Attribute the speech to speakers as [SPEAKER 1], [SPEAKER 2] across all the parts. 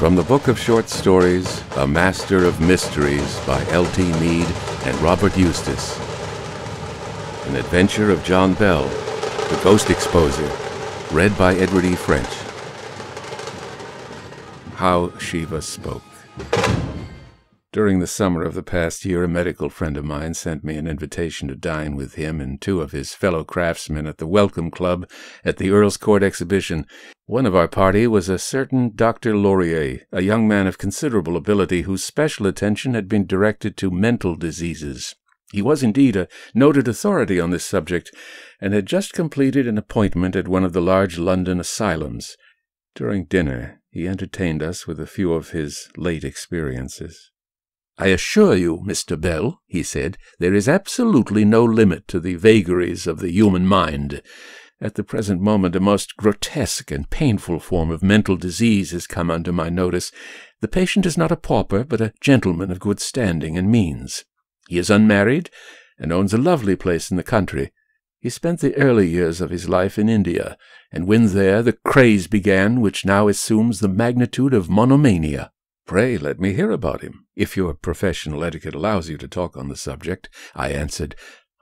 [SPEAKER 1] From the book of short stories, A Master of Mysteries by L.T. Meade and Robert Eustace. An adventure of John Bell, The Ghost Exposer, read by Edward E. French. How Siva Spoke. During the summer of the past year, a medical friend of mine sent me an invitation to dine with him and two of his fellow craftsmen at the Welcome Club at the Earl's Court Exhibition. One of our party was a certain Dr. Laurier, a young man of considerable ability whose special attention had been directed to mental diseases. He was indeed a noted authority on this subject, and had just completed an appointment at one of the large London asylums. During dinner, he entertained us with a few of his late experiences. "I assure you, Mr. Bell," he said, "there is absolutely no limit to the vagaries of the human mind. At the present moment, a most grotesque and painful form of mental disease has come under my notice. The patient is not a pauper, but a gentleman of good standing and means. He is unmarried, and owns a lovely place in the country. He spent the early years of his life in India, and when there the craze began which now assumes the magnitude of monomania." "Pray let me hear about him, if your professional etiquette allows you to talk on the subject," I answered.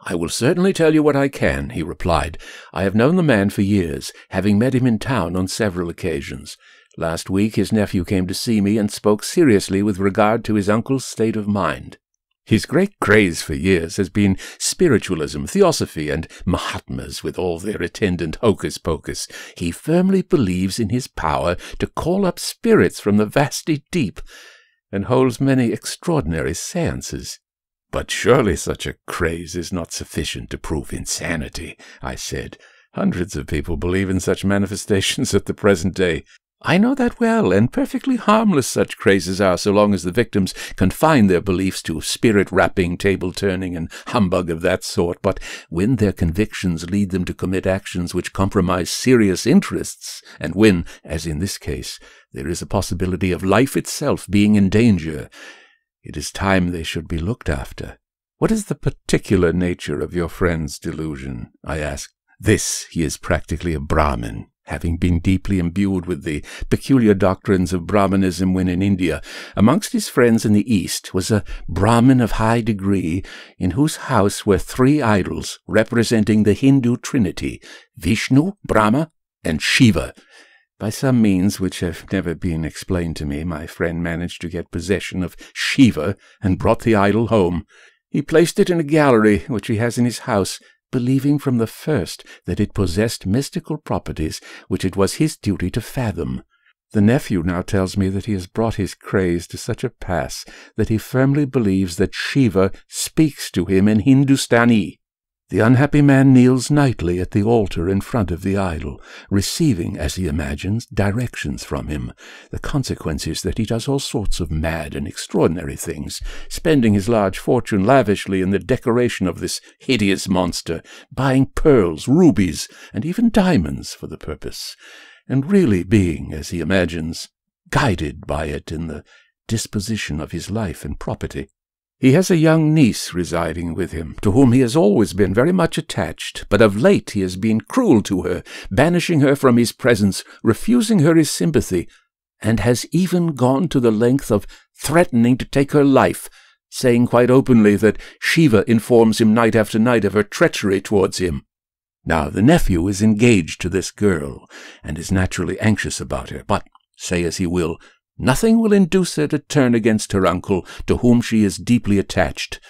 [SPEAKER 1] "I will certainly tell you what I can," he replied. "I have known the man for years, having met him in town on several occasions. Last week his nephew came to see me and spoke seriously with regard to his uncle's state of mind. His great craze for years has been spiritualism, theosophy, and Mahatmas with all their attendant hocus-pocus. He firmly believes in his power to call up spirits from the vasty deep, and holds many extraordinary seances." "But surely such a craze is not sufficient to prove insanity," I said. "Hundreds of people believe in such manifestations at the present day." "I know that well, and perfectly harmless such crazes are so long as the victims confine their beliefs to spirit-rapping, table-turning, and humbug of that sort, but when their convictions lead them to commit actions which compromise serious interests, and when, as in this case, there is a possibility of life itself being in danger, it is time they should be looked after." "What is the particular nature of your friend's delusion?" I asked. "This: he is practically a Brahmin, having been deeply imbued with the peculiar doctrines of Brahmanism when in India. Amongst his friends in the East was a Brahmin of high degree, in whose house were 3 idols representing the Hindu Trinity, Vishnu, Brahma, and Siva. By some means which have never been explained to me, my friend managed to get possession of Siva and brought the idol home. He placed it in a gallery which he has in his house, believing from the first that it possessed mystical properties which it was his duty to fathom. The nephew now tells me that he has brought his craze to such a pass that he firmly believes that Siva speaks to him in Hindustani. The unhappy man kneels nightly at the altar in front of the idol, receiving, as he imagines, directions from him. The consequence is that he does all sorts of mad and extraordinary things, spending his large fortune lavishly in the decoration of this hideous monster, buying pearls, rubies, and even diamonds for the purpose, and really being, as he imagines, guided by it in the disposition of his life and property. He has a young niece residing with him, to whom he has always been very much attached, but of late he has been cruel to her, banishing her from his presence, refusing her his sympathy, and has even gone to the length of threatening to take her life, saying quite openly that Siva informs him night after night of her treachery towards him. Now the nephew is engaged to this girl, and is naturally anxious about her, but, say as he will, nothing will induce her to turn against her uncle, to whom she is deeply attached.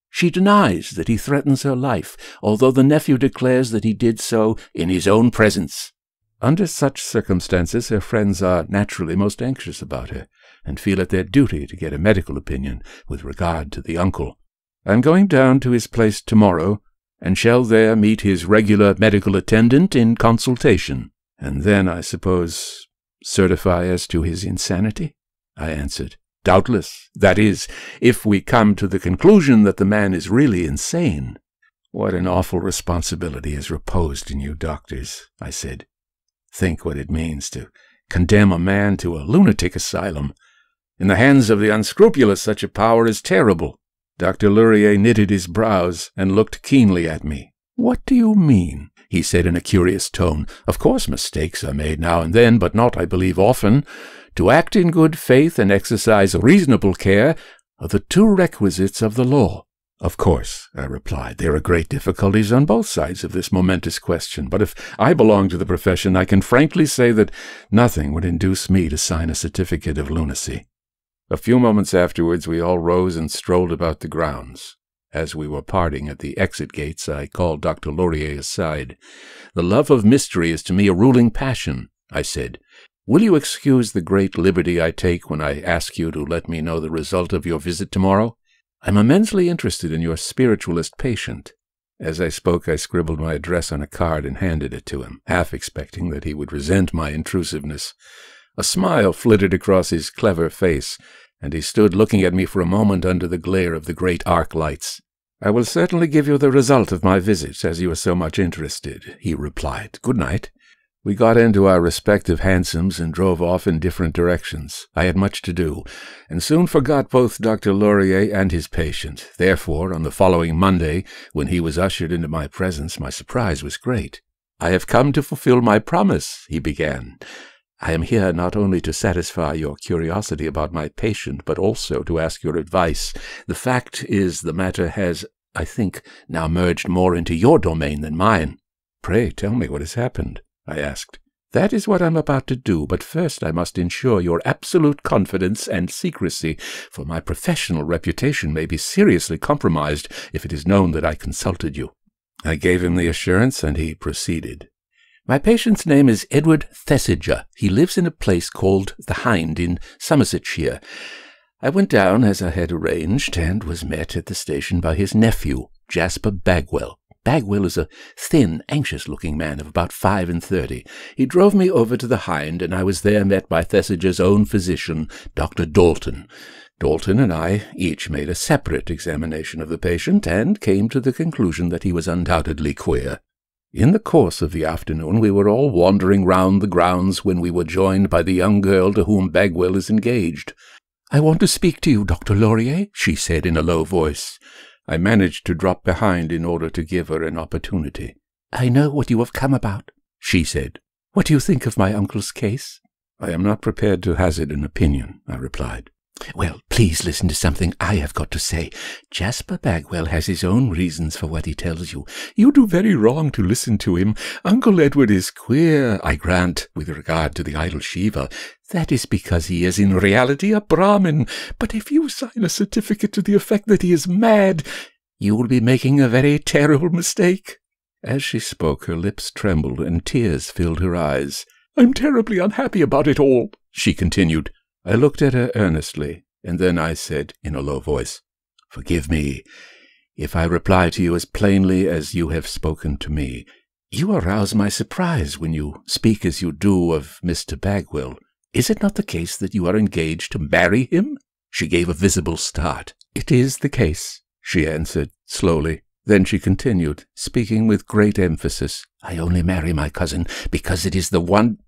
[SPEAKER 1] She denies that he threatens her life, although the nephew declares that he did so in his own presence. Under such circumstances, her friends are naturally most anxious about her, and feel it their duty to get a medical opinion with regard to the uncle. I am going down to his place tomorrow, and shall there meet his regular medical attendant in consultation, and then, I suppose, certify as to his insanity?" I answered. "Doubtless. That is, if we come to the conclusion that the man is really insane." "What an awful responsibility is reposed in you doctors," I said. "Think what it means to condemn a man to a lunatic asylum. In the hands of the unscrupulous such a power is terrible." Dr. Laurier knitted his brows and looked keenly at me. "What do you mean?" he said in a curious tone. Of course mistakes are made now and then, but not, I believe, often. To act in good faith and exercise reasonable care are the two requisites of the law. Of course, I replied, there are great difficulties on both sides of this momentous question, but if I belong to the profession, I can frankly say that nothing would induce me to sign a certificate of lunacy. A few moments afterwards, we all rose and strolled about the grounds. As we were parting at the exit gates, I called Dr. Laurier aside. The love of mystery is to me a ruling passion, I said. Will you excuse the great liberty I take when I ask you to let me know the result of your visit tomorrow? I'm immensely interested in your spiritualist patient. As I spoke, I scribbled my address on a card and handed it to him, half expecting that he would resent my intrusiveness. A smile flitted across his clever face, and he stood looking at me for a moment under the glare of the great arc lights. I will certainly give you the result of my visit, as you are so much interested, he replied. Good night. We got into our respective hansoms and drove off in different directions. I had much to do, and soon forgot both Dr. Laurier and his patient. Therefore, on the following Monday, when he was ushered into my presence, my surprise was great. I have come to fulfill my promise, he began. I am here not only to satisfy your curiosity about my patient, but also to ask your advice. The fact is, the matter has, I think, now merged more into your domain than mine. Pray tell me what has happened, I asked. That is what I am about to do, but first I must ensure your absolute confidence and secrecy, for my professional reputation may be seriously compromised if it is known that I consulted you. I gave him the assurance, and he proceeded. My patient's name is Edward Thesiger. He lives in a place called the Hind in Somersetshire. I went down as I had arranged, and was met at the station by his nephew, Jasper Bagwell. Bagwell is a thin, anxious-looking man of about 35. He drove me over to the Hind, and I was there met by Thesiger's own physician, Dr. Dalton. Dalton and I each made a separate examination of the patient, and came to the conclusion that he was undoubtedly queer. In the course of the afternoon we were all wandering round the grounds when we were joined by the young girl to whom Bagwell is engaged. "I want to speak to you, Dr. Laurier," she said in a low voice. I managed to drop behind in order to give her an opportunity. "I know what you have come about," she said. "What do you think of my uncle's case?" "I am not prepared to hazard an opinion," I replied. "Well, please listen to something I have got to say. Jasper Bagwell has his own reasons for what he tells you. You do very wrong to listen to him. Uncle Edward is queer, I grant, with regard to the idol Siva. That is because he is in reality a Brahmin. But if you sign a certificate to the effect that he is mad, you will be making a very terrible mistake." As she spoke, her lips trembled and tears filled her eyes. "I'm terribly unhappy about it all," she continued. I looked at her earnestly, and then I said in a low voice, "Forgive me if I reply to you as plainly as you have spoken to me. You arouse my surprise when you speak as you do of Mr. Bagwell. Is it not the case that you are engaged to marry him?" She gave a visible start. "It is the case," she answered slowly. Then she continued, speaking with great emphasis, "I only marry my cousin because it is the one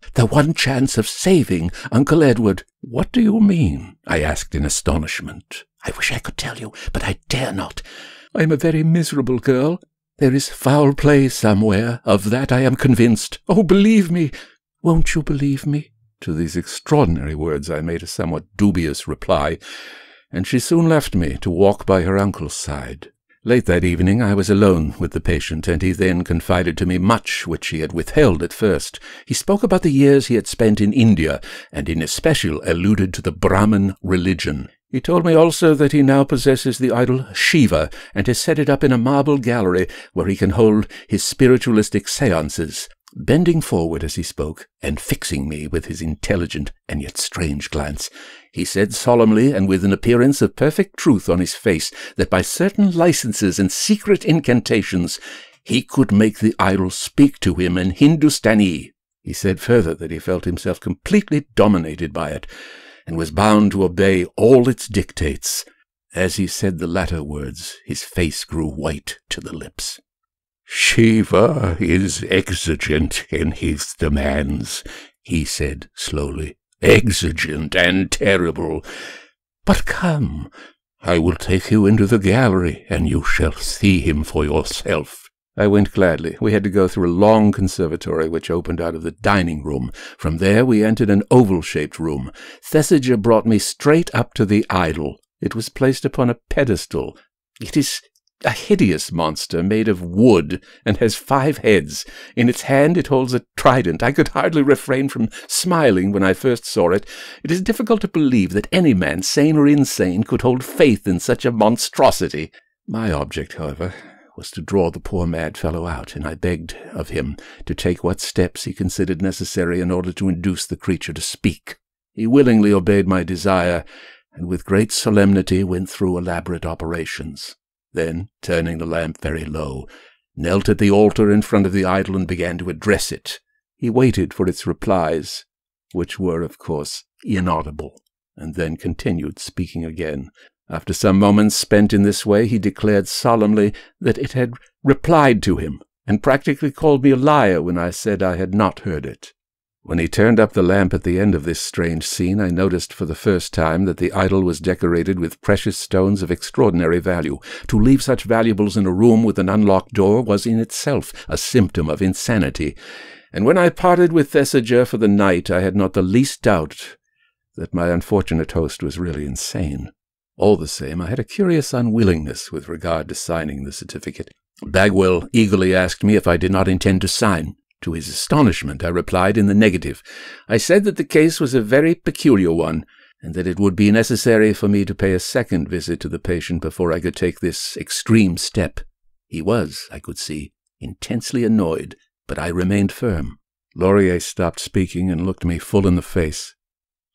[SPEAKER 1] chance of saving Uncle Edward." "What do you mean?" I asked in astonishment. "I wish I could tell you, but I dare not. I am a very miserable girl. There is foul play somewhere, of that I am convinced. Oh, believe me! Won't you believe me?" To these extraordinary words I made a somewhat dubious reply, and she soon left me to walk by her uncle's side. Late that evening I was alone with the patient, and he then confided to me much which he had withheld at first. He spoke about the years he had spent in India, and in especial alluded to the Brahmin religion. He told me also that he now possesses the idol Siva, and has set it up in a marble gallery where he can hold his spiritualistic seances. Bending forward as he spoke, and fixing me with his intelligent and yet strange glance, he said solemnly, and with an appearance of perfect truth on his face, that by certain licenses and secret incantations he could make the idol speak to him in Hindustani. He said further that he felt himself completely dominated by it, and was bound to obey all its dictates. As he said the latter words, his face grew white to the lips. "Siva is exigent in his demands," he said slowly. "Exigent and terrible. But come, I will take you into the gallery, and you shall see him for yourself." I went gladly. We had to go through a long conservatory which opened out of the dining room. From there we entered an oval-shaped room. Thesiger brought me straight up to the idol. It was placed upon a pedestal. It is a hideous monster made of wood and has 5 heads. In its hand it holds a trident. I could hardly refrain from smiling when I first saw it. It is difficult to believe that any man, sane or insane, could hold faith in such a monstrosity. My object, however, was to draw the poor mad fellow out, and I begged of him to take what steps he considered necessary in order to induce the creature to speak. He willingly obeyed my desire, and with great solemnity went through elaborate operations. Then, turning the lamp very low, knelt at the altar in front of the idol and began to address it. He waited for its replies, which were, of course, inaudible, and then continued speaking again. After some moments spent in this way, he declared solemnly that it had replied to him, and practically called me a liar when I said I had not heard it. When he turned up the lamp at the end of this strange scene, I noticed for the first time that the idol was decorated with precious stones of extraordinary value. To leave such valuables in a room with an unlocked door was in itself a symptom of insanity, and when I parted with Thesiger for the night, I had not the least doubt that my unfortunate host was really insane. All the same, I had a curious unwillingness with regard to signing the certificate. Bagwell eagerly asked me if I did not intend to sign. To his astonishment, I replied in the negative. I said that the case was a very peculiar one, and that it would be necessary for me to pay a second visit to the patient before I could take this extreme step. He was, I could see, intensely annoyed, but I remained firm. Laurier stopped speaking and looked me full in the face.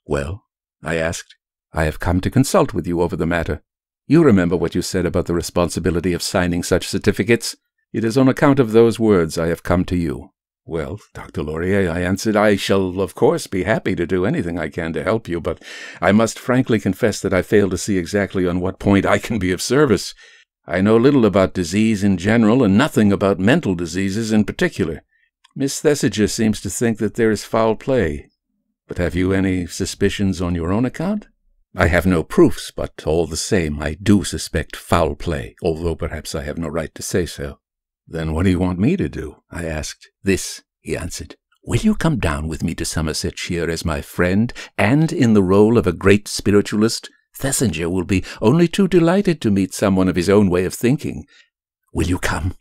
[SPEAKER 1] "Well?" I asked. "I have come to consult with you over the matter. You remember what you said about the responsibility of signing such certificates. It is on account of those words I have come to you." "Well, Dr. Laurier," I answered, "I shall, of course, be happy to do anything I can to help you, but I must frankly confess that I fail to see exactly on what point I can be of service. I know little about disease in general, and nothing about mental diseases in particular. Miss Thesiger seems to think that there is foul play. But have you any suspicions on your own account?" "I have no proofs, but all the same I do suspect foul play, although perhaps I have no right to say so." "Then what do you want me to do?" I asked. "This," he answered. "Will you come down with me to Somersetshire as my friend, and in the role of a great spiritualist? Thesiger will be only too delighted to meet someone of his own way of thinking. Will you come?"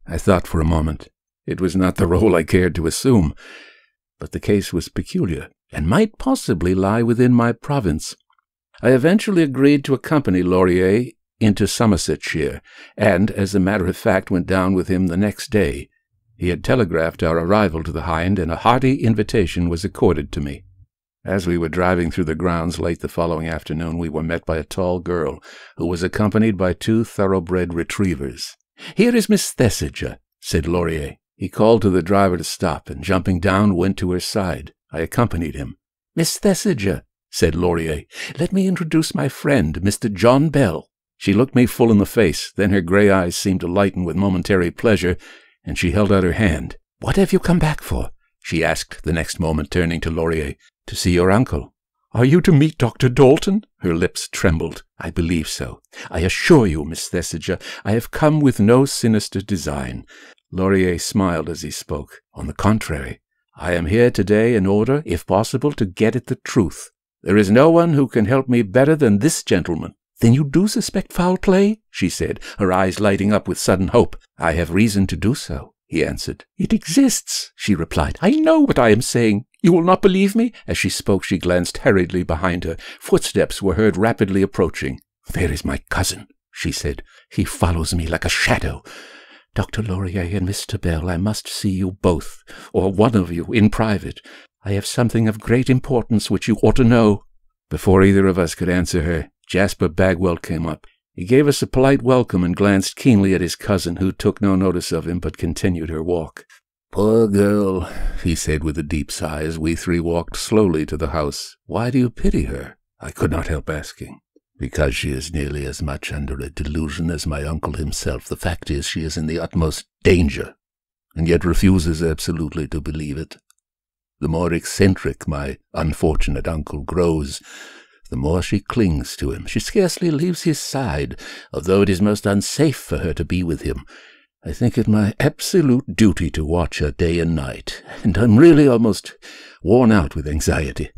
[SPEAKER 1] I thought for a moment. It was not the role I cared to assume, but the case was peculiar, and might possibly lie within my province. I eventually agreed to accompany Laurier into Somersetshire, and, as a matter of fact, went down with him the next day. He had telegraphed our arrival to the Hind, and a hearty invitation was accorded to me. As we were driving through the grounds late the following afternoon, we were met by a tall girl, who was accompanied by 2 thoroughbred retrievers. "Here is Miss Thesiger," said Laurier. He called to the driver to stop, and jumping down, went to her side. I accompanied him. "Miss Thesiger," said Laurier, "let me introduce my friend, Mr. John Bell." She looked me full in the face, then her grey eyes seemed to lighten with momentary pleasure, and she held out her hand. "What have you come back for?" she asked the next moment, turning to Laurier. "To see your uncle." "Are you to meet Dr. Dalton?" Her lips trembled. "I believe so. I assure you, Miss Thesiger, I have come with no sinister design." Laurier smiled as he spoke. "On the contrary, I am here today in order, if possible, to get at the truth. There is no one who can help me better than this gentleman." "Then you do suspect foul play?" she said, her eyes lighting up with sudden hope. "I have reason to do so," he answered. "It exists," she replied. "I know what I am saying. You will not believe me?" As she spoke, she glanced hurriedly behind her. Footsteps were heard rapidly approaching. "There is my cousin," she said. "He follows me like a shadow. Dr. Laurier and Mr. Bell, I must see you both, or one of you, in private. I have something of great importance which you ought to know." Before either of us could answer her, Jasper Bagwell came up. He gave us a polite welcome and glanced keenly at his cousin, who took no notice of him but continued her walk. "Poor girl," he said with a deep sigh as we 3 walked slowly to the house. "Why do you pity her?" I could not help asking. "Because she is nearly as much under a delusion as my uncle himself. The fact is, she is in the utmost danger, and yet refuses absolutely to believe it. The more eccentric my unfortunate uncle grows, the more she clings to him. She scarcely leaves his side, although it is most unsafe for her to be with him.
[SPEAKER 2] I think it my absolute duty to watch her day and night, and I'm really almost worn out with anxiety.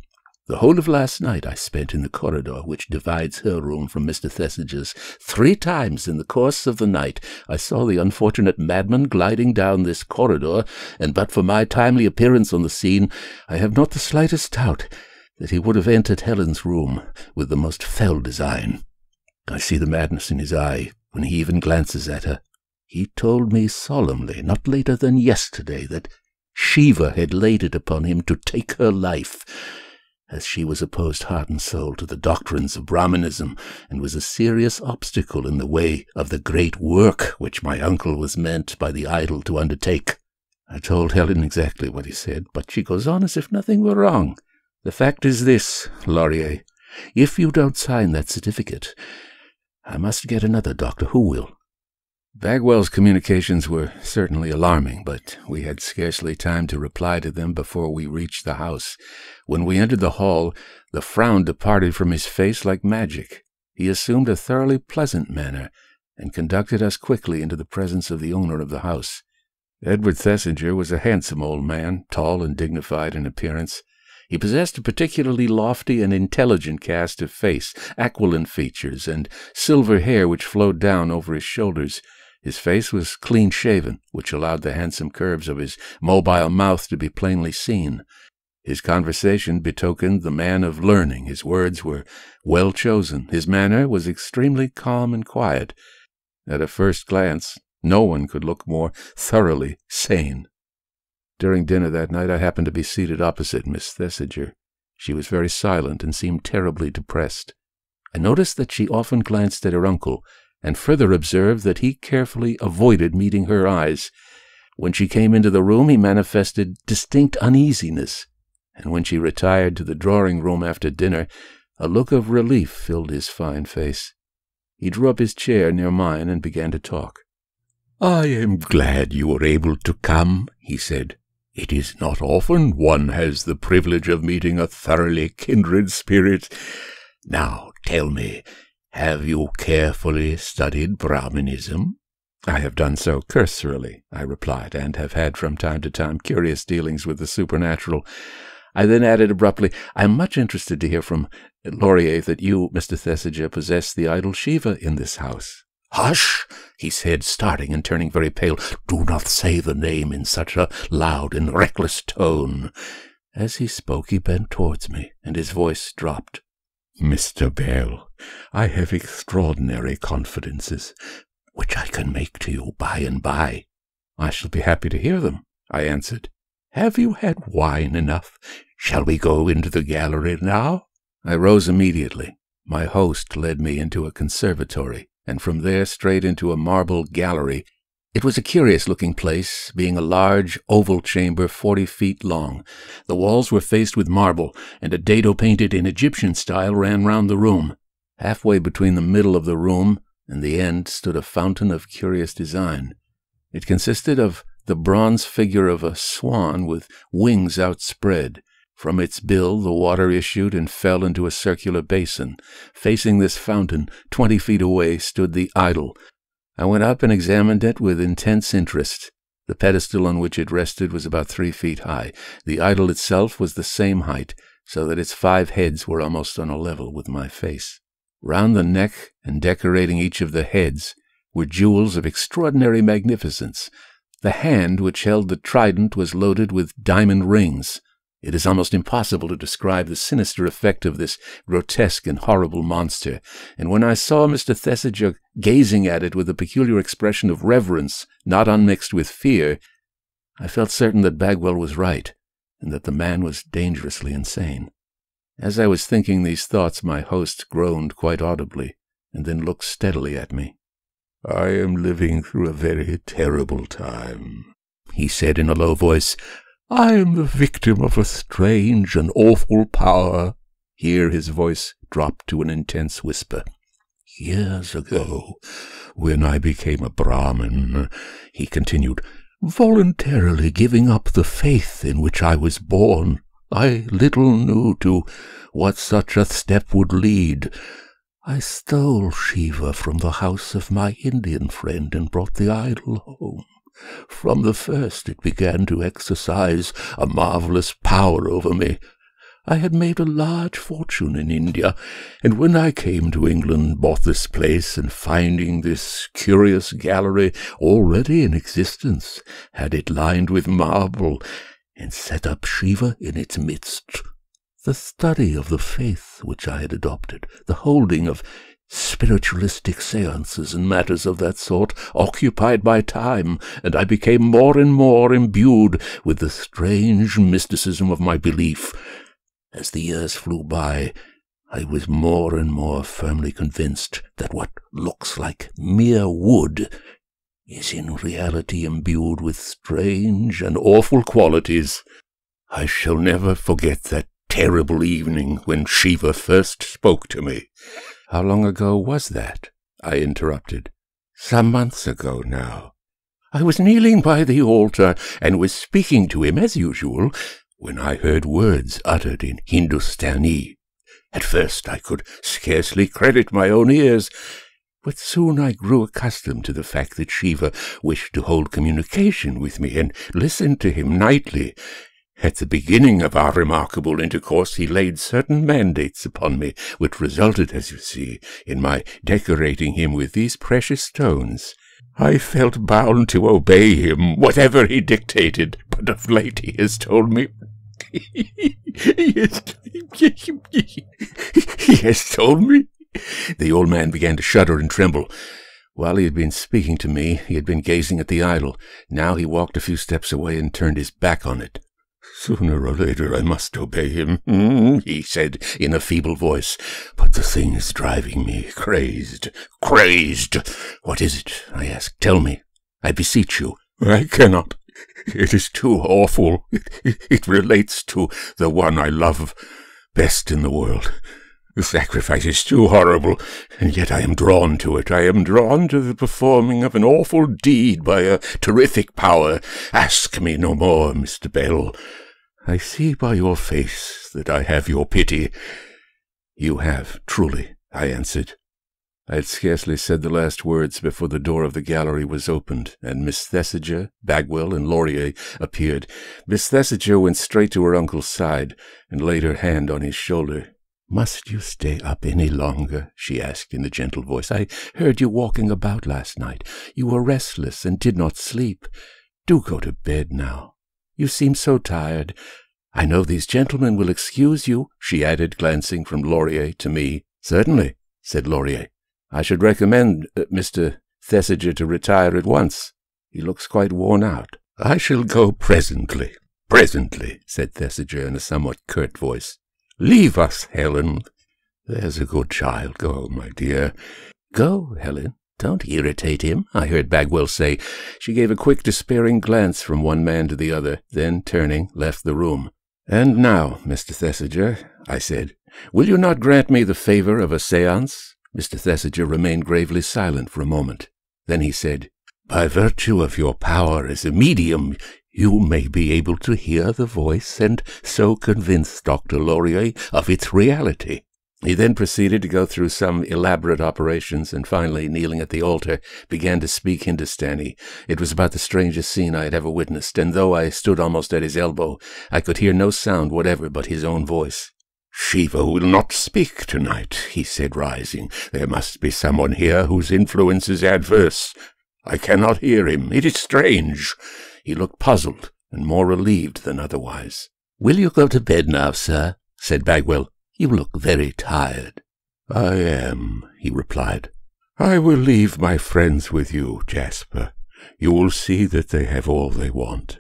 [SPEAKER 2] The whole of last night I spent in the corridor which divides her room from Mr. Thesiger's. 3 times in the course of the night I saw the unfortunate madman gliding down this corridor, and but for my timely appearance on the scene, I have not the slightest doubt that he would have entered Helen's room with the most fell design. I see the madness in his eye when he even glances at her. He told me solemnly, not later than yesterday, that Siva had laid it upon him to take her life, as she was opposed heart and soul to the doctrines of Brahmanism, and was a serious obstacle in the way of the great work which my uncle was meant by the idol to undertake. I told Helen exactly what he said, but she goes on as if nothing were wrong. The fact is this, Laurier, if you don't sign that certificate, I must get another doctor who will.
[SPEAKER 1] Bagwell's communications were certainly alarming, but we had scarcely time to reply to them before we reached the house. When we entered the hall, the frown departed from his face like magic. He assumed a thoroughly pleasant manner, and conducted us quickly into the presence of the owner of the house. Edward Thesiger was a handsome old man, tall and dignified in appearance. He possessed a particularly lofty and intelligent cast of face, aquiline features, and silver hair which flowed down over his shoulders. His face was clean-shaven, which allowed the handsome curves of his mobile mouth to be plainly seen. His conversation betokened the man of learning. His words were well chosen. His manner was extremely calm and quiet. At a first glance, no one could look more thoroughly sane. During dinner that night I happened to be seated opposite Miss Thesiger. She was very silent and seemed terribly depressed. I noticed that she often glanced at her uncle, and further observed that he carefully avoided meeting her eyes. When she came into the room he manifested distinct uneasiness, and when she retired to the drawing-room after dinner, a look of relief filled his fine face. He drew up his chair near mine and began to talk.
[SPEAKER 2] "I am glad you were able to come," he said. "It is not often one has the privilege of meeting a thoroughly kindred spirit. Now, tell me, have you carefully studied Brahmanism?"
[SPEAKER 1] "I have done so cursorily," I replied, "and have had from time to time curious dealings with the supernatural." I then added abruptly, "I am much interested to hear from Laurier that you, Mr. Thesiger, possess the idol Siva in this house."
[SPEAKER 2] "Hush!" he said, starting and turning very pale. "Do not say the name in such a loud and reckless tone." As he spoke he bent towards me, and his voice dropped. "Mr. Bell, I have extraordinary confidences, which I can make to you by and by."
[SPEAKER 1] "I shall be happy to hear them," I answered.
[SPEAKER 2] "Have you had wine enough? Shall we go into the gallery now?"
[SPEAKER 1] I rose immediately. My host led me into a conservatory, and from there straight into a marble gallery. It was a curious-looking place, being a large oval chamber 40 feet long. The walls were faced with marble, and a dado painted in Egyptian style ran round the room. Halfway between the middle of the room and the end stood a fountain of curious design. It consisted of the bronze figure of a swan with wings outspread. From its bill the water issued and fell into a circular basin. Facing this fountain, 20 feet away, stood the idol. I went up and examined it with intense interest. The pedestal on which it rested was about 3 feet high. The idol itself was the same height, so that its 5 heads were almost on a level with my face. Round the neck and decorating each of the heads were jewels of extraordinary magnificence. The hand which held the trident was loaded with diamond rings. It is almost impossible to describe the sinister effect of this grotesque and horrible monster, and when I saw Mr. Thesiger gazing at it with a peculiar expression of reverence, not unmixed with fear, I felt certain that Bagwell was right, and that the man was dangerously insane. As I was thinking these thoughts, my host groaned quite audibly, and then looked steadily at me. "I am living through a very terrible time," he said in a low voice. "I am the victim of a strange and awful power." Here his voice dropped to an intense whisper. "Years ago, when I became a Brahmin," he continued, "voluntarily giving up the faith in which I was born, I little knew to what such a step would lead.
[SPEAKER 2] I stole Siva from the house of my Indian friend and brought the idol home. From the first it began to exercise a marvelous power over me. I had made a large fortune in India, and when I came to England, bought this place, and finding this curious gallery already in existence, had it lined with marble, and set up Siva in its midst. The study of the faith which I had adopted, the holding of spiritualistic seances and matters of that sort, occupied my time, and I became more and more imbued with the strange mysticism of my belief. As the years flew by, I was more and more firmly convinced that what looks like mere wood is in reality imbued with strange and awful qualities. I shall never forget that terrible evening when Siva first spoke to me.
[SPEAKER 1] How long ago was that? I interrupted.
[SPEAKER 2] Some months ago now. I was kneeling by the altar and was speaking to him as usual, when I heard words uttered in Hindustani. At first I could scarcely credit my own ears, but soon I grew accustomed to the fact that Siva wished to hold communication with me and listened to him nightly. At the beginning of our remarkable intercourse he laid certain mandates upon me, which resulted, as you see, in my decorating him with these precious stones. I felt bound to obey him, whatever he dictated, but of late he has told me... he has told me...
[SPEAKER 1] The old man began to shudder and tremble. While he had been speaking to me, he had been gazing at the idol. Now he walked a few steps away and turned his back on it.
[SPEAKER 2] "Sooner or later I must obey him," he said in a feeble voice. "But the thing is driving me crazed. Crazed!
[SPEAKER 1] What is it?" I asked. "Tell me, I beseech you."
[SPEAKER 2] "I cannot. It is too awful. It relates to the one I love best in the world. The sacrifice is too horrible, and yet I am drawn to it. I am drawn to the performing of an awful deed by a terrific power. Ask me no more, Mr. Bell. I see by your face that I have your pity."
[SPEAKER 1] "You have, truly," I answered. I had scarcely said the last words before the door of the gallery was opened, and Miss Thesiger, Bagwell, and Laurier appeared. Miss Thesiger went straight to her uncle's side, and laid her hand on his shoulder. "Must you stay up any longer?" she asked in a gentle voice. "I heard you walking about last night. You were restless and did not sleep. Do go to bed now. You seem so tired. I know these gentlemen will excuse you," she added, glancing from Laurier to me. "Certainly," said Laurier. "I should recommend Mr. Thesiger to retire at once. He looks quite worn out."
[SPEAKER 2] "I shall go presently, said Thesiger in a somewhat curt voice. "Leave us, Helen. There's a good child. Go, my dear."
[SPEAKER 1] "Go, Helen. Don't irritate him," I heard Bagwell say. She gave a quick, despairing glance from one man to the other, then, turning, left the room. "And now, Mr. Thesiger," I said, "will you not grant me the favor of a séance?" Mr. Thesiger remained gravely silent for a moment. Then he said,
[SPEAKER 2] "By virtue of your power as a medium, you may be able to hear the voice and so convince Dr. Laurier of its reality."
[SPEAKER 1] He then proceeded to go through some elaborate operations, and finally, kneeling at the altar, began to speak Hindustani. It was about the strangest scene I had ever witnessed, and though I stood almost at his elbow, I could hear no sound whatever but his own voice.
[SPEAKER 2] "Siva will not speak tonight," he said, rising. "There must be someone here whose influence is adverse. I cannot hear him. It is strange."
[SPEAKER 1] He looked puzzled and more relieved than otherwise.
[SPEAKER 2] "Will you go to bed now, sir?" said Bagwell. "You look very tired." "I am," he replied. "I will leave my friends with you, Jasper. You will see that they have all they want."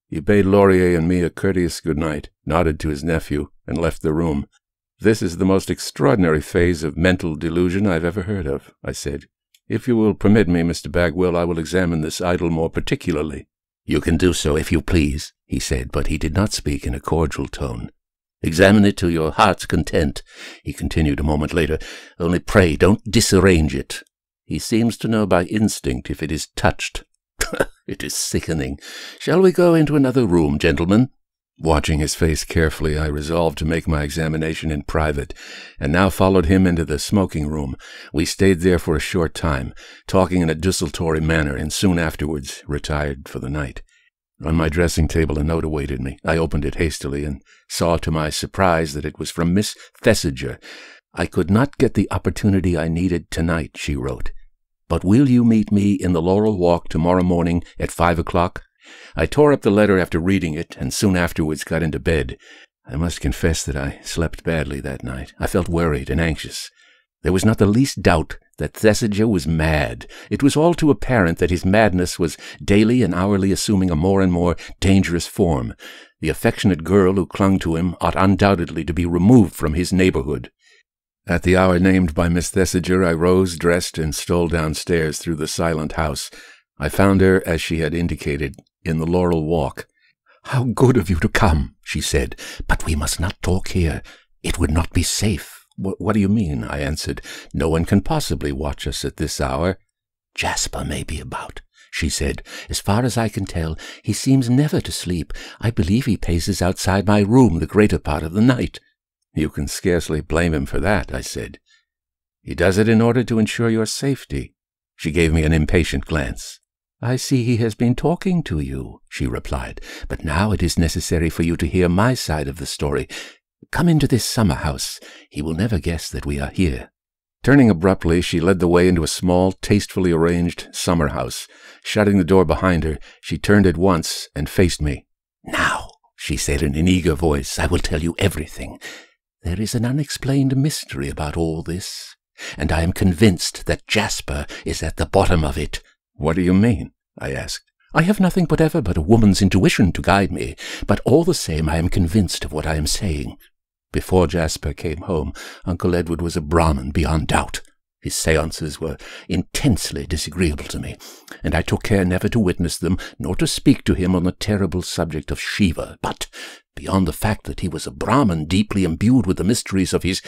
[SPEAKER 1] He bade Laurier and me a courteous good night, nodded to his nephew, and left the room. "This is the most extraordinary phase of mental delusion I have ever heard of," I said. "If you will permit me, Mr. Bagwell, I will examine this idol more particularly."
[SPEAKER 2] "You can do so if you please," he said, but he did not speak in a cordial tone. "Examine it to your heart's content," he continued a moment later. "Only pray don't disarrange it. He seems to know by instinct if it is touched. It is sickening. Shall we go into another room, gentlemen?"
[SPEAKER 1] Watching his face carefully, I resolved to make my examination in private, and now followed him into the smoking room. We stayed there for a short time, talking in a desultory manner, and soon afterwards retired for the night. On my dressing table a note awaited me. I opened it hastily, and saw to my surprise that it was from Miss Thesiger. "I could not get the opportunity I needed tonight," she wrote, "but will you meet me in the Laurel Walk tomorrow morning at 5 o'clock? I tore up the letter after reading it, and soon afterwards got into bed. I must confess that I slept badly that night. I felt worried and anxious. There was not the least doubt that Thesiger was mad. It was all too apparent that his madness was daily and hourly assuming a more and more dangerous form. The affectionate girl who clung to him ought undoubtedly to be removed from his neighborhood. At the hour named by Miss Thesiger, I rose, dressed, and stole downstairs through the silent house. I found her, as she had indicated, in the Laurel Walk. "How good of you to come," she said, "but we must not talk here. It would not be safe." What do you mean?" I answered. "No one can possibly watch us at this hour." "Jasper may be about," she said. "As far as I can tell, he seems never to sleep. I believe he paces outside my room the greater part of the night." "You can scarcely blame him for that," I said. "He does it in order to ensure your safety." She gave me an impatient glance. "I see he has been talking to you," she replied, "but now it is necessary for you to hear my side of the story. Come into this summer house. He will never guess that we are here." Turning abruptly, she led the way into a small, tastefully arranged summer house. Shutting the door behind her, she turned at once and faced me. "Now," she said in an eager voice, "I will tell you everything. There is an unexplained mystery about all this, and I am convinced that Jasper is at the bottom of it." "What do you mean?" I asked. "I have nothing whatever but a woman's intuition to guide me, but all the same I am convinced of what I am saying. Before Jasper came home, Uncle Edward was a Brahmin beyond doubt. His seances were intensely disagreeable to me, and I took care never to witness them, nor to speak to him on the terrible subject of Siva. But beyond the fact that he was a Brahmin deeply imbued with the mysteries of his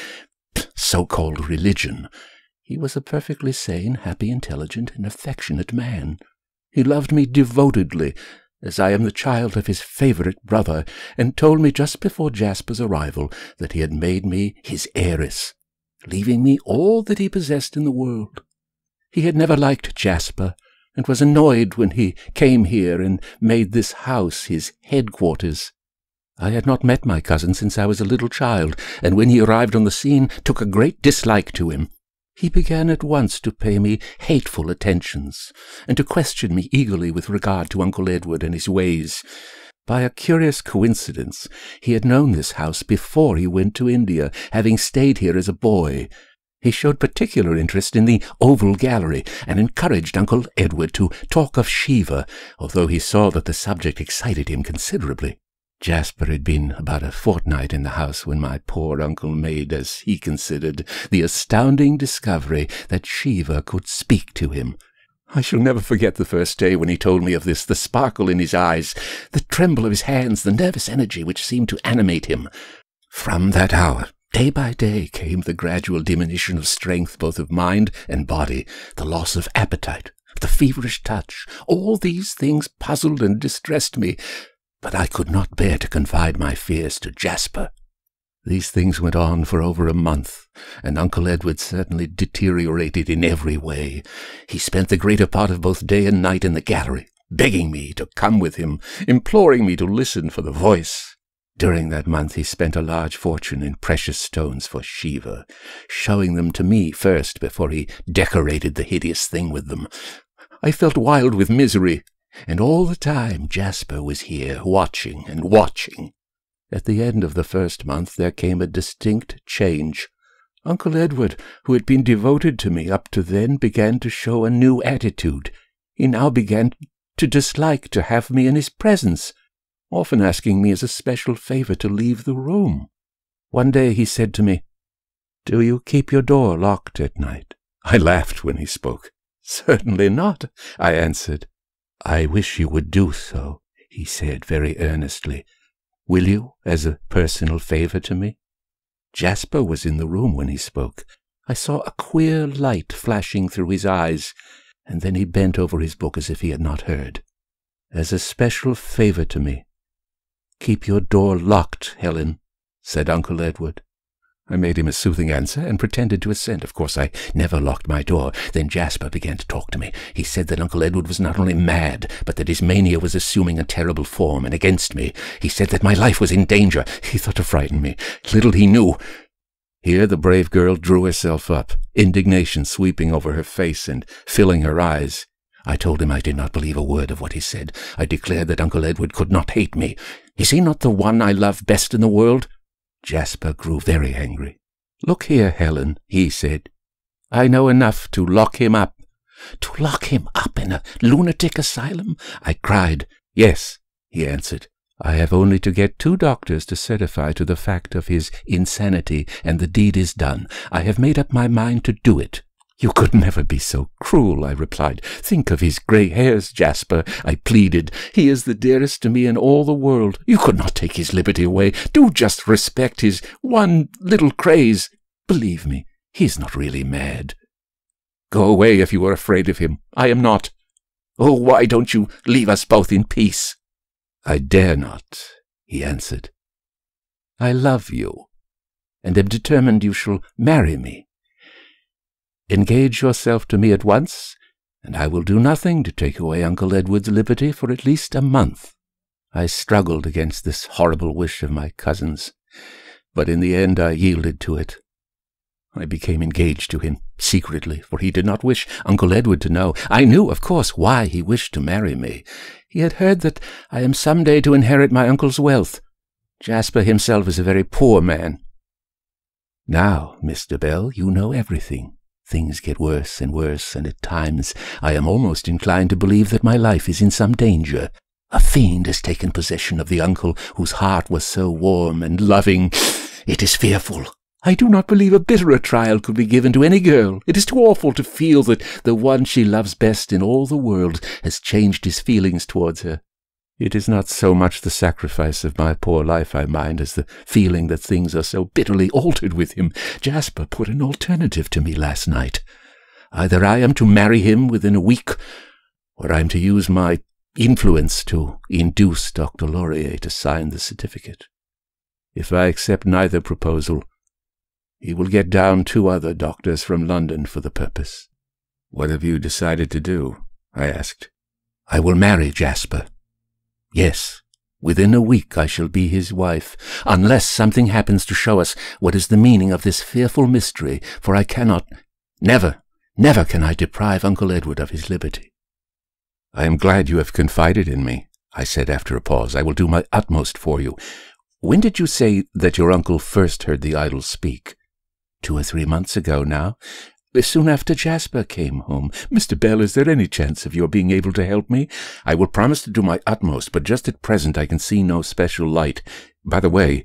[SPEAKER 1] so-called religion, he was a perfectly sane, happy, intelligent, and affectionate man. He loved me devotedly, as I am the child of his favorite brother, and told me just before Jasper's arrival that he had made me his heiress, leaving me all that he possessed in the world. He had never liked Jasper, and was annoyed when he came here and made this house his headquarters. I had not met my cousin since I was a little child, and when he arrived on the scene, took a great dislike to him. He began at once to pay me hateful attentions, and to question me eagerly with regard to Uncle Edward and his ways. By a curious coincidence, he had known this house before he went to India, having stayed here as a boy. He showed particular interest in the Oval Gallery, and encouraged Uncle Edward to talk of Siva, although he saw that the subject excited him considerably. Jasper had been about a fortnight in the house when my poor uncle made, as he considered, the astounding discovery that Siva could speak to him. I shall never forget the first day when he told me of this, the sparkle in his eyes, the tremble of his hands, the nervous energy which seemed to animate him. From that hour, day by day, came the gradual diminution of strength both of mind and body, the loss of appetite, the feverish touch. All these things puzzled and distressed me, but I could not bear to confide my fears to Jasper. These things went on for over a month, and Uncle Edward certainly deteriorated in every way. He spent the greater part of both day and night in the gallery, begging me to come with him, imploring me to listen for the voice. During that month he spent a large fortune in precious stones for Siva, showing them to me first before he decorated the hideous thing with them. I felt wild with misery, and all the time Jasper was here, watching and watching. At the end of the first month there came a distinct change. Uncle Edward, who had been devoted to me up to then, began to show a new attitude. He now began to dislike to have me in his presence, often asking me as a special favor to leave the room. One day he said to me, "Do you keep your door locked at night?" I laughed when he spoke. "Certainly not," I answered. "I wish you would do so," he said very earnestly. "Will you, as a personal favor to me?" Jasper was in the room when he spoke. I saw a queer light flashing through his eyes, and then he bent over his book as if he had not heard. "As a special favor to me,
[SPEAKER 2] "Keep your door locked, Helen," said Uncle Edward.
[SPEAKER 1] I made him a soothing answer and pretended to assent.
[SPEAKER 2] Of course, I never locked my door. Then Jasper began to talk to me. He said that Uncle Edward was not only mad, but that his mania was assuming a terrible form and against me. He said that my life was in danger. He thought to frighten me. Little he knew.
[SPEAKER 1] Here the brave girl drew herself up, indignation sweeping over her face and filling her eyes.
[SPEAKER 2] I told him I did not believe a word of what he said. I declared that Uncle Edward could not hate me. Is he not the one I love best in the world? Jasper grew very angry.
[SPEAKER 1] "Look here, Helen," he said. "I know enough to lock him up."
[SPEAKER 2] "To lock him up in a lunatic asylum?" I cried.
[SPEAKER 1] "Yes," he answered. "I have only to get 2 doctors to certify to the fact of his insanity, and the deed is done. I have made up my mind to do it."
[SPEAKER 2] "You could never be so cruel," I replied. "Think of his grey hairs, Jasper," I pleaded. "He is the dearest to me in all the world. You could not take his liberty away. Do just respect his one little craze. Believe me, he is not really mad."
[SPEAKER 1] "Go away if you are afraid of him. I am not."
[SPEAKER 2] "Oh, why don't you leave us both in peace?"
[SPEAKER 1] "I dare not," he answered. "I love you, and am determined you shall marry me. Engage yourself to me at once, and I will do nothing to take away Uncle Edward's liberty for at least a month." I struggled against this horrible wish of my cousin's, but in the end I yielded to it. I became engaged to him secretly, for he did not wish Uncle Edward to know. I knew, of course, why he wished to marry me. He had heard that I am some day to inherit my uncle's wealth. Jasper himself is a very poor man.
[SPEAKER 2] "Now, Mr. Bell, you know everything. Things get worse and worse, and at times I am almost inclined to believe that my life is in some danger. A fiend has taken possession of the uncle whose heart was so warm and loving. It is fearful. I do not believe a bitterer trial could be given to any girl. It is too awful to feel that the one she loves best in all the world has changed his feelings towards her.
[SPEAKER 1] It is not so much the sacrifice of my poor life I mind as the feeling that things are so bitterly altered with him.
[SPEAKER 2] Jasper put an alternative to me last night. Either I am to marry him within a week, or I am to use my influence to induce Dr. Laurier to sign the certificate.
[SPEAKER 1] If I accept neither proposal, he will get down 2 other doctors from London for the purpose." "What have you decided to do?" I asked.
[SPEAKER 2] "I will marry Jasper. Yes, within a week I shall be his wife, unless something happens to show us what is the meaning of this fearful mystery, for I cannot, never can I deprive Uncle Edward of his liberty."
[SPEAKER 1] "I am glad you have confided in me," I said after a pause. "I will do my utmost for you. When did you say that your uncle first heard the idol speak?"
[SPEAKER 2] 2 or 3 months ago now. Soon after Jasper came home. Mr. Bell, is there any chance of your being able to help me?
[SPEAKER 1] "I will promise to do my utmost, but just at present I can see no special light. By the way,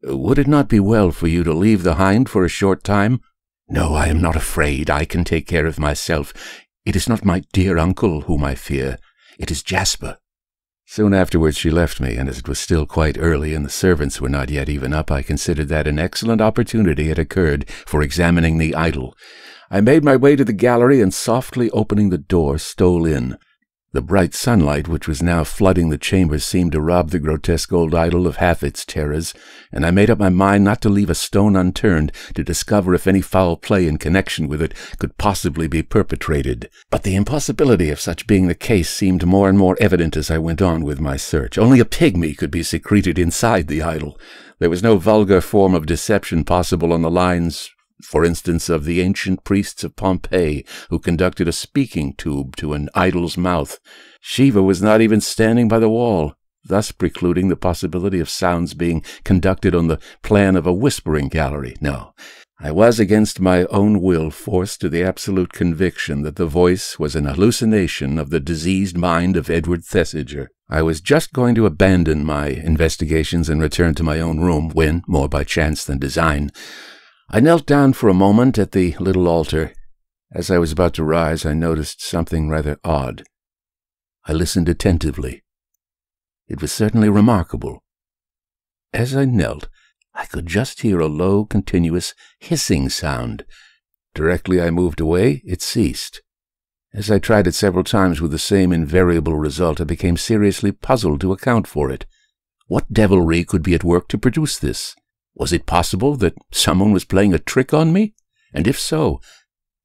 [SPEAKER 1] would it not be well for you to leave the Hind for a short time?"
[SPEAKER 2] "No, I am not afraid. I can take care of myself. It is not my dear uncle whom I fear. It is Jasper."
[SPEAKER 1] Soon afterwards she left me, and as it was still quite early and the servants were not yet even up, I considered that an excellent opportunity had occurred for examining the idol. I made my way to the gallery and, softly opening the door, stole in. The bright sunlight, which was now flooding the chamber, seemed to rob the grotesque old idol of half its terrors, and I made up my mind not to leave a stone unturned to discover if any foul play in connection with it could possibly be perpetrated. But the impossibility of such being the case seemed more and more evident as I went on with my search. Only a pygmy could be secreted inside the idol. There was no vulgar form of deception possible on the lines, for instance, of the ancient priests of Pompeii, who conducted a speaking tube to an idol's mouth. Siva was not even standing by the wall, thus precluding the possibility of sounds being conducted on the plan of a whispering gallery. No, I was, against my own will, forced to the absolute conviction that the voice was an hallucination of the diseased mind of Edward Thesiger. I was just going to abandon my investigations and return to my own room when, more by chance than design, I knelt down for a moment at the little altar. As I was about to rise, I noticed something rather odd. I listened attentively. It was certainly remarkable. As I knelt, I could just hear a low, continuous hissing sound. Directly I moved away, it ceased. As I tried it several times with the same invariable result, I became seriously puzzled to account for it.
[SPEAKER 2] What devilry could be at work to produce this? Was it possible that someone was playing a trick on me? And if so,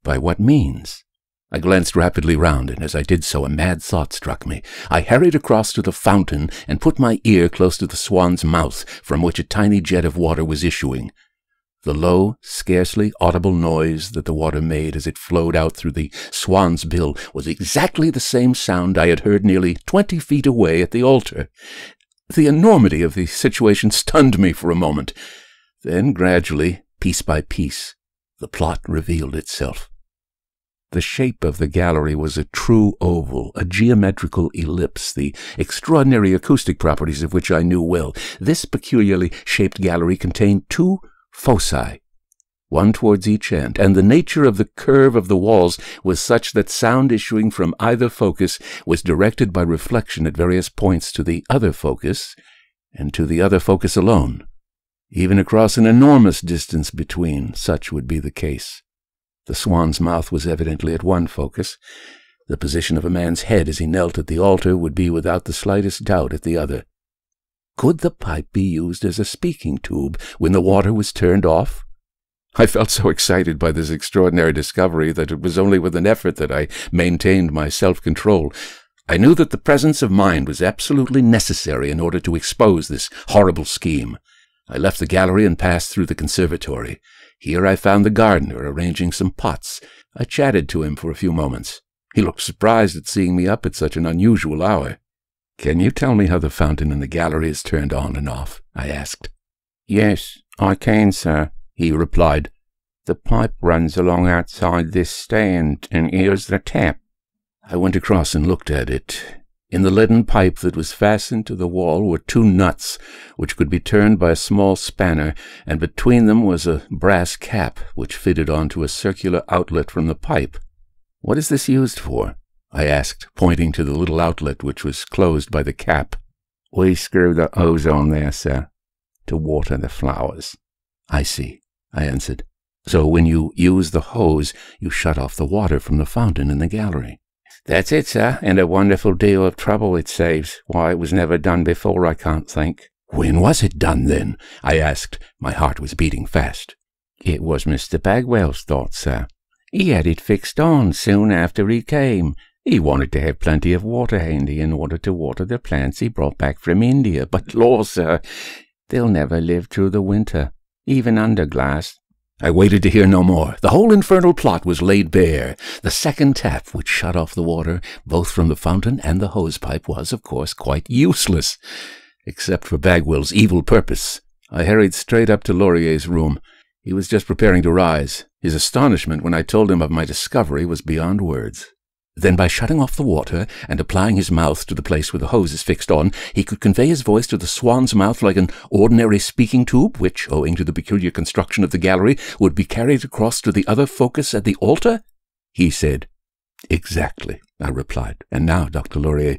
[SPEAKER 2] by what means? I glanced rapidly round, and as I did so a mad thought struck me. I hurried across to the fountain and put my ear close to the swan's mouth, from which a tiny jet of water was issuing. The low, scarcely audible noise that the water made as it flowed out through the swan's bill was exactly the same sound I had heard nearly 20 feet away at the altar. The enormity of the situation stunned me for a moment. Then, gradually, piece by piece, the plot revealed itself. The shape of the gallery was a true oval, a geometrical ellipse, the extraordinary acoustic properties of which I knew well. This peculiarly shaped gallery contained 2 foci, one towards each end, and the nature of the curve of the walls was such that sound issuing from either focus was directed by reflection at various points to the other focus, and to the other focus alone. Even across an enormous distance between, such would be the case. The swan's mouth was evidently at one focus. The position of a man's head as he knelt at the altar would be without the slightest doubt at the other. Could the pipe be used as a speaking tube when the water was turned off? I felt so excited by this extraordinary discovery that it was only with an effort that I maintained my self-control. I knew that the presence of mind was absolutely necessary in order to expose this horrible scheme. I left the gallery and passed through the conservatory. Here I found the gardener arranging some pots. I chatted to him for a few moments. He looked surprised at seeing me up at such an unusual hour. "Can you tell me how the fountain in the gallery is turned on and off?" I asked.
[SPEAKER 3] "Yes, I can, sir," he replied. "The pipe runs along outside this stand, and here's the tap."
[SPEAKER 2] I went across and looked at it. In the leaden pipe that was fastened to the wall were 2 nuts, which could be turned by a small spanner, and between them was a brass cap, which fitted onto a circular outlet from the pipe. "What is this used for?" I asked, pointing to the little outlet which was closed by the cap.
[SPEAKER 3] "We screw the hose on there, sir, to water the flowers."
[SPEAKER 2] "I see," I answered. "So when you use the hose, you shut off the water from the fountain in the gallery?"
[SPEAKER 3] "That's it, sir, and a wonderful deal of trouble it saves. Why it was never done before, I can't think."
[SPEAKER 2] "When was it done, then?" I asked. My heart was beating fast.
[SPEAKER 3] "It was Mr. Bagwell's thought, sir. He had it fixed on soon after he came. He wanted to have plenty of water handy in order to water the plants he brought back from India. But, Lord, sir, they'll never live through the winter, even under glass."
[SPEAKER 2] I waited to hear no more. The whole infernal plot was laid bare. The second tap, which shut off the water, both from the fountain and the hose-pipe, was, of course, quite useless, except for Bagwell's evil purpose. I hurried straight up to Laurier's room. He was just preparing to rise. His astonishment when I told him of my discovery was beyond words. Then, by shutting off the water and applying his mouth to the place where the hose is fixed on, he could convey his voice to the swan's mouth like an ordinary speaking tube, which, owing to the peculiar construction of the gallery, would be carried across to the other focus at the altar? He said. "Exactly," I replied. "And now, Dr. Laurier,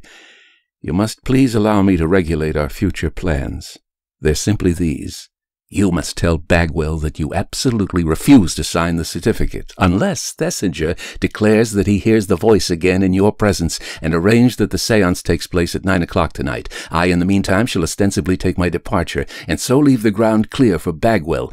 [SPEAKER 2] you must please allow me to regulate our future plans. They're simply these. You must tell Bagwell that you absolutely refuse to sign the certificate, unless Thesiger declares that he hears the voice again in your presence, and arrange that the séance takes place at 9 o'clock tonight. I, in the meantime, shall ostensibly take my departure, and so leave the ground clear for Bagwell.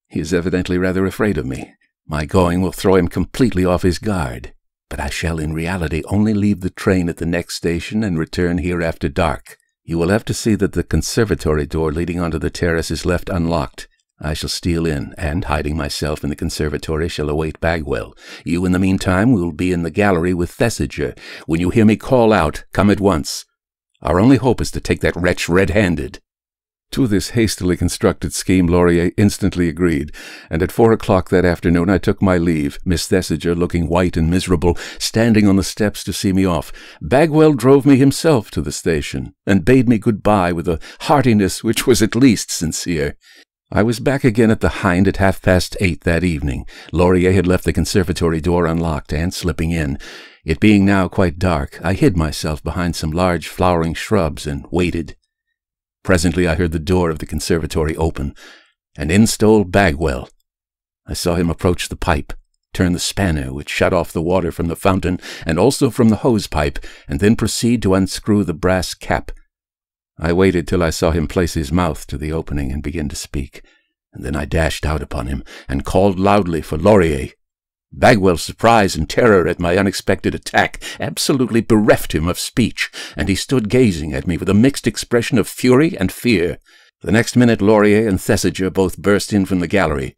[SPEAKER 2] He is evidently rather afraid of me. My going will throw him completely off his guard. But I shall in reality only leave the train at the next station and return here after dark. You will have to see that the conservatory door leading onto the terrace is left unlocked. I shall steal in, and, hiding myself in the conservatory, shall await Bagwell. You, in the meantime, will be in the gallery with Thesiger. When you hear me call out, come at once. Our only hope is to take that wretch red-handed." To this hastily constructed scheme Laurier instantly agreed, and at 4 o'clock that afternoon I took my leave, Miss Thesiger, looking white and miserable, standing on the steps to see me off. Bagwell drove me himself to the station, and bade me good-bye with a heartiness which was at least sincere. I was back again at the Hind at 8:30 that evening. Laurier had left the conservatory door unlocked, and slipping in, it being now quite dark, I hid myself behind some large flowering shrubs and waited. Presently I heard the door of the conservatory open, and in stole Bagwell. I saw him approach the pipe, turn the spanner which shut off the water from the fountain and also from the hose-pipe, and then proceed to unscrew the brass cap. I waited till I saw him place his mouth to the opening and begin to speak, and then I dashed out upon him and called loudly for Laurier. Bagwell's surprise and terror at my unexpected attack absolutely bereft him of speech, and he stood gazing at me with a mixed expression of fury and fear. The next minute Laurier and Thesiger both burst in from the gallery.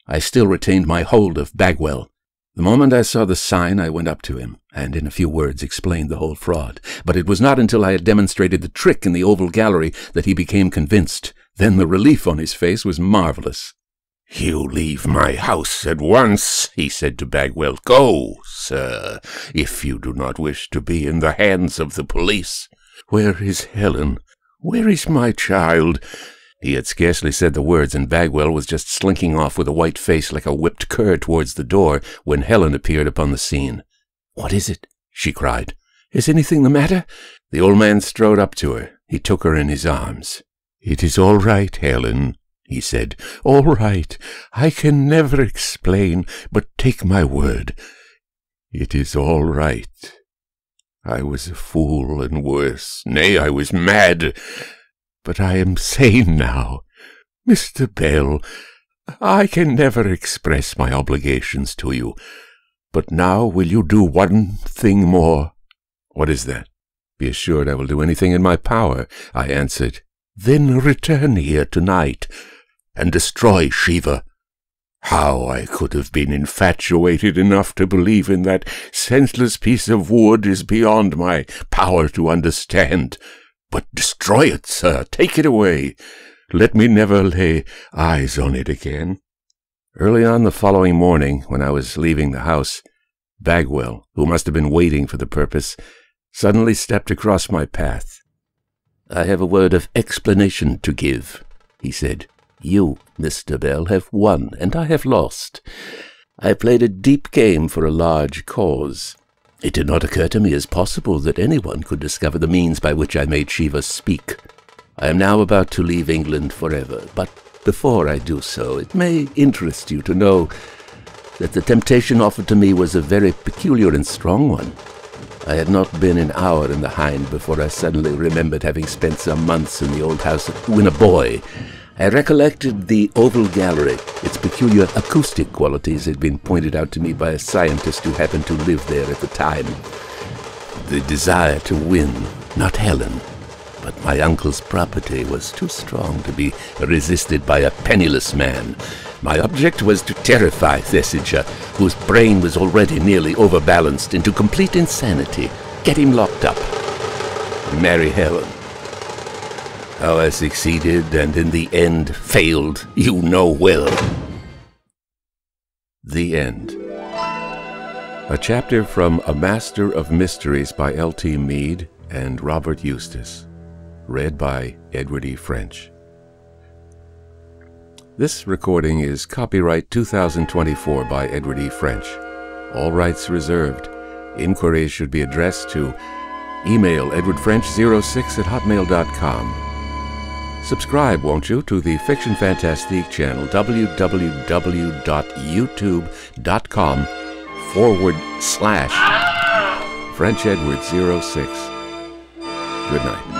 [SPEAKER 2] I still retained my hold of Bagwell. The moment I saw the sign, I went up to him, and in a few words explained the whole fraud. But it was not until I had demonstrated the trick in the oval gallery that he became convinced. Then the relief on his face was marvelous.
[SPEAKER 1] "You leave my house at once," he said to Bagwell. "Go, sir, if you do not wish to be in the hands of the police." "Where is Helen? Where is my child?" He had scarcely said the words, and Bagwell was just slinking off with a white face like a whipped cur towards the door, when Helen appeared upon the scene.
[SPEAKER 2] "What is it?" she cried. "Is anything the matter?"
[SPEAKER 1] The old man strode up to her. He took her in his arms. "It is all right, Helen," he said. "All right. I can never explain, but take my word. It is all right. I was a fool and worse. Nay, I was mad. But I am sane now. Mr. Bell, I can never express my obligations to you. But now will you do one thing more?"
[SPEAKER 2] "What is that?" "Be assured I will do anything in my power," I answered.
[SPEAKER 1] "Then return here tonight and destroy Siva. How I could have been infatuated enough to believe in that senseless piece of wood is beyond my power to understand. But destroy it, sir. Take it away. Let me never lay eyes on it again."
[SPEAKER 2] Early on the following morning, when I was leaving the house, Bagwell, who must have been waiting for the purpose, suddenly stepped across my path. "I have a word of explanation to give," he said. "You, Mr. Bell, have won, and I have lost. I played a deep game for a large cause. It did not occur to me as possible that anyone could discover the means by which I made Siva speak. I am now about to leave England forever, but before I do so, it may interest you to know that the temptation offered to me was a very peculiar and strong one. I had not been an hour in the Hind before I suddenly remembered having spent some months in the old house when a boy. I recollected the oval gallery. Its peculiar acoustic qualities had been pointed out to me by a scientist who happened to live there at the time. The desire to win, not Helen, but my uncle's property was too strong to be resisted by a penniless man. My object was to terrify Thesiger, whose brain was already nearly overbalanced into complete insanity, get him locked up, and marry Helen. How I succeeded and in the end failed, you know well.
[SPEAKER 1] The End. A chapter from A Master of Mysteries by L.T. Meade and Robert Eustace. Read by Edward E. French. This recording is copyright 2024 by Edward E. French. All rights reserved. Inquiries should be addressed to email edwardfrench06@hotmail.com. Subscribe, won't you, to the Fiction Fantastique channel, www.youtube.com/FrenchEdward06. Good night.